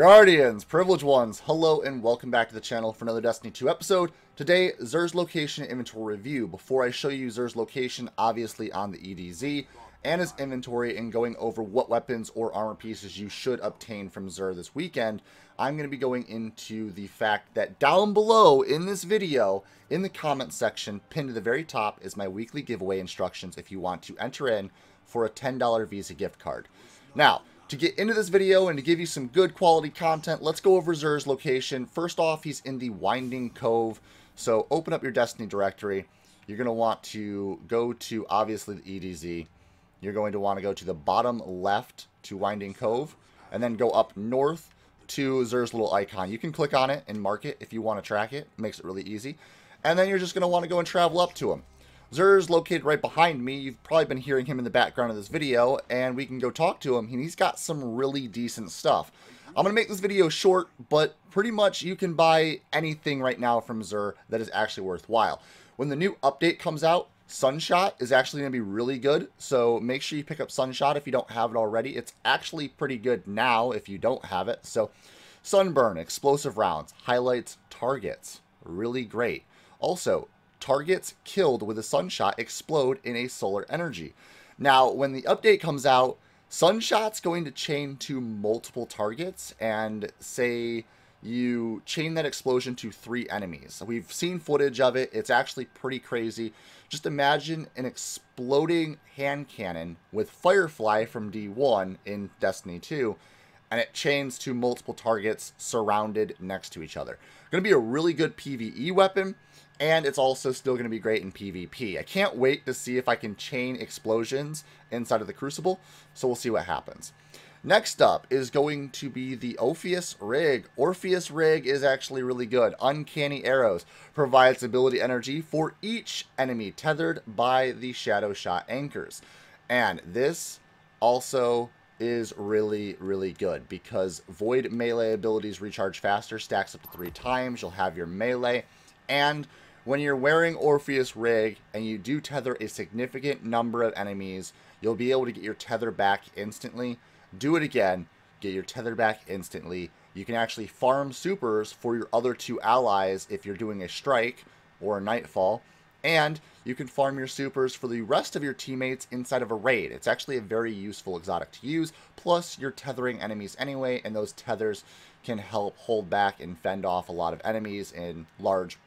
Guardians, Privileged Ones, hello and welcome back to the channel for another Destiny 2 episode. Today, Xur's location inventory review. Before I show you Xur's location, obviously on the EDZ, and his inventory and going over what weapons or armor pieces you should obtain from Xur this weekend, I'm going to be going into the fact that down below in this video, in the comment section, pinned to the very top, is my weekly giveaway instructions if you want to enter in for a $10 Visa gift card. Now, to get into this video and to give you some good quality content, let's go over Xur's location. First off, he's in the Winding Cove. So open up your Destiny directory. You're going to want to go to, obviously, the EDZ. You're going to want to go to the bottom left to Winding Cove, and then go up north to Xur's little icon. You can click on it and mark it if you want to track it. It makes it really easy. And then you're just going to want to go and travel up to him. Xur's located right behind me. You've probably been hearing him in the background of this video, and we can go talk to him. He's got some really decent stuff. I'm going to make this video short, but pretty much you can buy anything right now from Xur that is actually worthwhile. When the new update comes out, Sunshot is actually going to be really good, so make sure you pick up Sunshot if you don't have it already. It's actually pretty good now if you don't have it. So Sunburn, explosive rounds, highlights targets, really great. Also, targets killed with a Sunshot explode in a solar energy. Now, when the update comes out, Sunshot's going to chain to multiple targets, and say you chain that explosion to 3 enemies. We've seen footage of it. It's actually pretty crazy. Just imagine an exploding hand cannon with Firefly from D1 in Destiny 2, and it chains to multiple targets surrounded next to each other. Going to be a really good PvE weapon. And it's also still going to be great in PvP. I can't wait to see if I can chain explosions inside of the Crucible, so we'll see what happens. Next up is going to be the Orpheus Rig. Orpheus Rig is actually really good. Uncanny Arrows provides ability energy for each enemy tethered by the Shadow Shot anchors. And this also is really, really good because Void melee abilities recharge faster, stacks up to 3 times. You'll have your melee, and when you're wearing Orpheus Rig and you do tether a significant number of enemies, you'll be able to get your tether back instantly. Do it again, get your tether back instantly. You can actually farm supers for your other 2 allies if you're doing a strike or a nightfall. And you can farm your supers for the rest of your teammates inside of a raid. It's actually a very useful exotic to use. Plus, you're tethering enemies anyway, and those tethers can help hold back and fend off a lot of enemies in large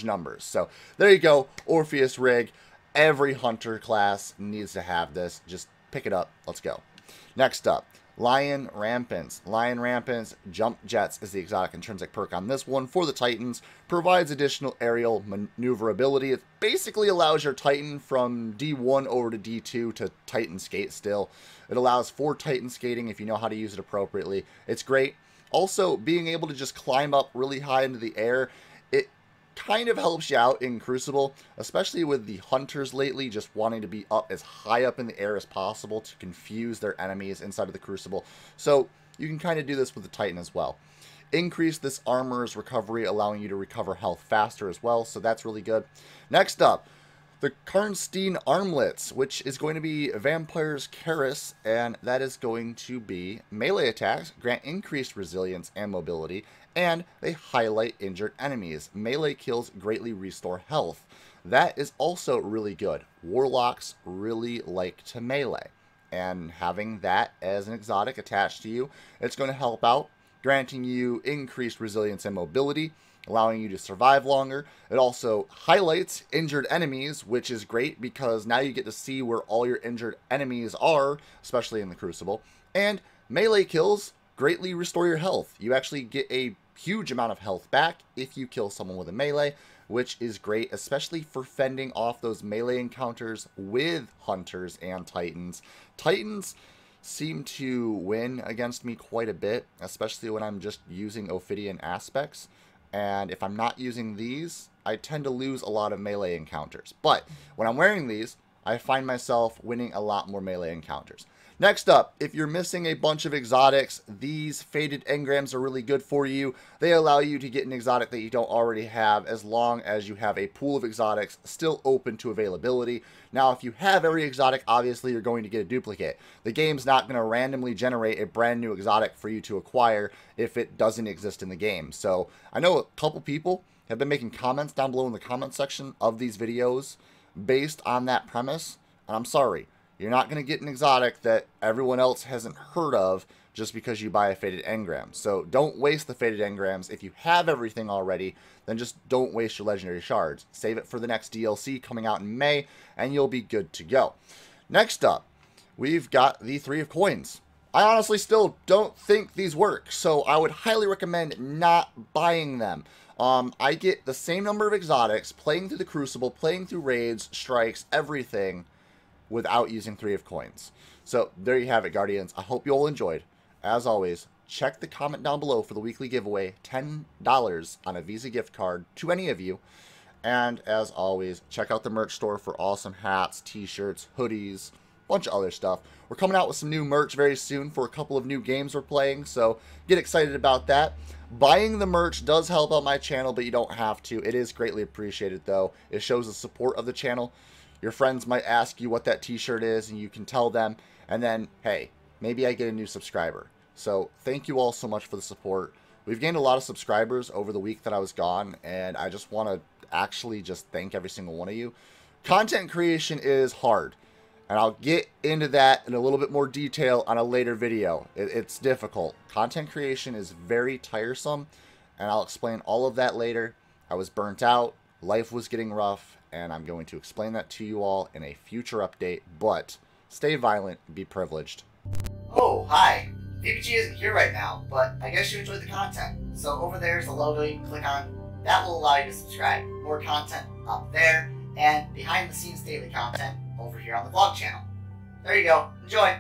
numbers. So there you go, Orpheus Rig. Every hunter class needs to have this. Just pick it up. Let's go. Next up, Lion Rampants. Lion Rampants Jump Jets is the exotic intrinsic perk on this one for the Titans. Provides additional aerial maneuverability. It basically allows your Titan from D1 over to D2 to Titan skate still. It allows for Titan skating if you know how to use it appropriately. It's great. Also, being able to just climb up really high into the air, it kind of helps you out in Crucible, especially with the hunters lately just wanting to be up as high up in the air as possible to confuse their enemies inside of the Crucible. So you can kind of do this with the Titan as well. Increase this armor's recovery, allowing you to recover health faster as well, so that's really good. Next up, the Karnstein Armlets, which is going to be Vampire's Karis, and that is going to be melee attacks, grant increased resilience and mobility, and they highlight injured enemies. Melee kills greatly restore health. That is also really good. Warlocks really like to melee, and having that as an exotic attached to you, it's going to help out, granting you increased resilience and mobility, allowing you to survive longer. It also highlights injured enemies, which is great because now you get to see where all your injured enemies are, especially in the Crucible. And melee kills greatly restore your health. You actually get a huge amount of health back if you kill someone with a melee, which is great, especially for fending off those melee encounters with hunters and Titans. Titans seem to win against me quite a bit, especially when I'm just using Ophidian aspects. And if I'm not using these, I tend to lose a lot of melee encounters. But when I'm wearing these, I find myself winning a lot more melee encounters. Next up, if you're missing a bunch of exotics, these faded engrams are really good for you. They allow you to get an exotic that you don't already have as long as you have a pool of exotics still open to availability. Now, if you have every exotic, obviously you're going to get a duplicate. The game's not going to randomly generate a brand new exotic for you to acquire if it doesn't exist in the game. So I know a couple people have been making comments down below in the comment section of these videos based on that premise, and I'm sorry. You're not going to get an exotic that everyone else hasn't heard of just because you buy a faded engram. So don't waste the faded engrams. If you have everything already, then just don't waste your legendary shards. Save it for the next DLC coming out in May, and you'll be good to go. Next up, we've got the 3 of coins. I honestly still don't think these work, so I would highly recommend not buying them. I get the same number of exotics, playing through the Crucible, playing through raids, strikes, everything, without using 3 of coins. So there you have it, Guardians. I hope you all enjoyed. As always, check the comment down below for the weekly giveaway, $10 on a Visa gift card to any of you. And as always, check out the merch store for awesome hats, t-shirts, hoodies, a bunch of other stuff. We're coming out with some new merch very soon for a couple of new games we're playing, so get excited about that. Buying the merch does help out my channel, but you don't have to. It is greatly appreciated, though. It shows the support of the channel. Your friends might ask you what that t-shirt is, and you can tell them, and then, hey, maybe I get a new subscriber. So thank you all so much for the support. We've gained a lot of subscribers over the week that I was gone, and I just want to actually just thank every single one of you. Content creation is hard, and I'll get into that in a little bit more detail on a later video. It's difficult. Content creation is very tiresome, and I'll explain all of that later. I was burnt out, life was getting rough, and I'm going to explain that to you all in a future update, but stay violent, be privileged. Oh, hi. VPG isn't here right now, but I guess you enjoyed the content. So over there's the logo you can click on. That will allow you to subscribe. More content up there, and behind the scenes daily content over here on the vlog channel. There you go. Enjoy.